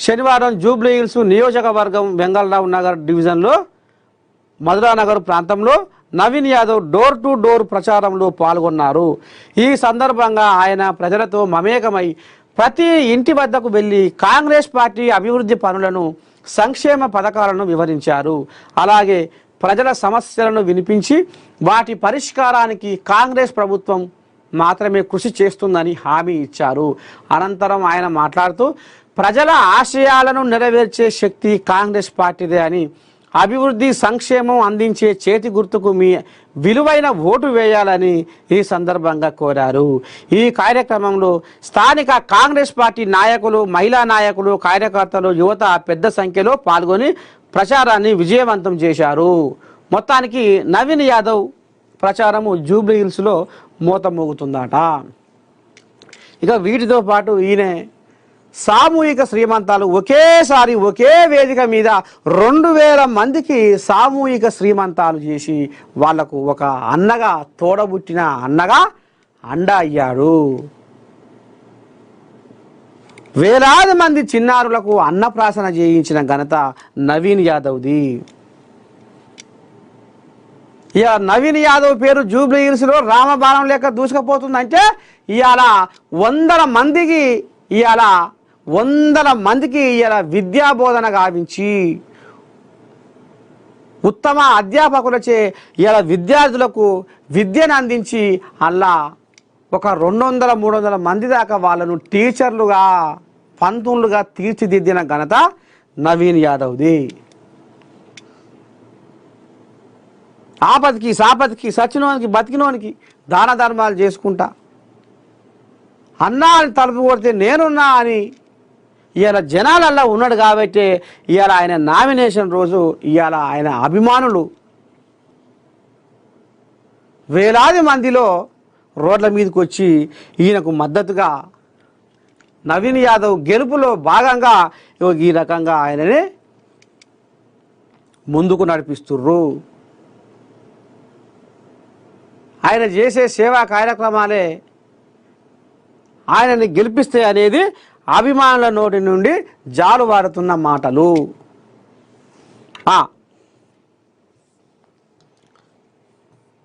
శనివారం జూబ్లీహిల్స్ నియోజకవర్గం వెంగళరావు నగర్ డివిజన్లో మధురానగర్ ప్రాంతంలో Naveen Yadav door to door ప్రచారంలో పాల్గొన్నారు. ఈ సందర్భంగా ఆయన ప్రజలతో మమేకమై ప్రతి ఇంటి వద్దకు వెళ్లి కాంగ్రెస్ పార్టీ అభివృద్ధి పనులను, సంక్షేమ పథకాలను వివరించారు. అలాగే ప్రజల సమస్యలను వినిపించి వాటి పరిష్కారానికి కాంగ్రెస్ ప్రభుత్వం మాత్రమే కృషి చేస్తుందని హామీ ఇచ్చారు. అనంతరం ఆయన మాట్లాడుతూ ప్రజల ఆశయాలను నెరవేర్చే శక్తి కాంగ్రెస్ పార్టీదే అని, అభివృద్ధి సంక్షేమం అందించే చేతి గుర్తుకు మీ విలువైన ఓటు వేయాలని ఈ సందర్భంగా కోరారు. ఈ కార్యక్రమంలో స్థానిక కాంగ్రెస్ పార్టీ నాయకులు, మహిళా నాయకులు, కార్యకర్తలు, యువత పెద్ద సంఖ్యలో పాల్గొని ప్రచారాన్ని విజయవంతం చేశారు. మొత్తానికి నవీన్ యాదవ్ ప్రచారము జూబ్లీహిల్స్లో మోతమోగుతుందట. ఇక వీటితో పాటు ఈయన సామూహిక శ్రీమంతాలు ఒకేసారి ఒకే వేదిక మీద 2000 మందికి సామూహిక శ్రీమంతాలు చేసి వాళ్లకు ఒక అన్నగా, తోడబుట్టిన అన్నగా అండ అయ్యాడు. వేలాది మంది చిన్నారులకు అన్నప్రాసన చేయించిన ఘనత నవీన్ యాదవ్ది. ఇక నవీన్ యాదవ్ పేరు జూబ్లీహిల్స్లో రామబాణం లెక్క దూసుకుపోతుందంటే ఇవాళ వందల మందికి విద్యాబోధన గావించి ఉత్తమ అధ్యాపకులచే ఇలా విద్యార్థులకు విద్యను అందించి అలా ఒక 200-300 మంది దాకా వాళ్ళను టీచర్లుగా, పంతులుగా తీర్చిదిద్దిన ఘనత నవీన్ యాదవ్ది. ఆపదికి, సాపదికి, సచ్చినోనికి, బతికినోనికి దాన ధర్మాలు చేసుకుంటా అన్నా అని తలుపు కొడితే నేనున్నా అని ఇవాళ జనాలల్లా ఉన్నాడు. కాబట్టి ఇవాళ ఆయన నామినేషన్ రోజు ఇవాళ ఆయన అభిమానులు వేలాది మందిలో రోడ్ల మీదకి వచ్చి ఈయనకు మద్దతుగా నవీన్ యాదవ్ గెలుపులో భాగంగా ఈ రకంగా ఆయనని ముందుకు నడిపిస్తుర్రు. ఆయన చేసే సేవా కార్యక్రమాలే ఆయనని గెలిపిస్తే అనేది అభిమానుల నోటి నుండి జాలువారుతున్న మాటలు.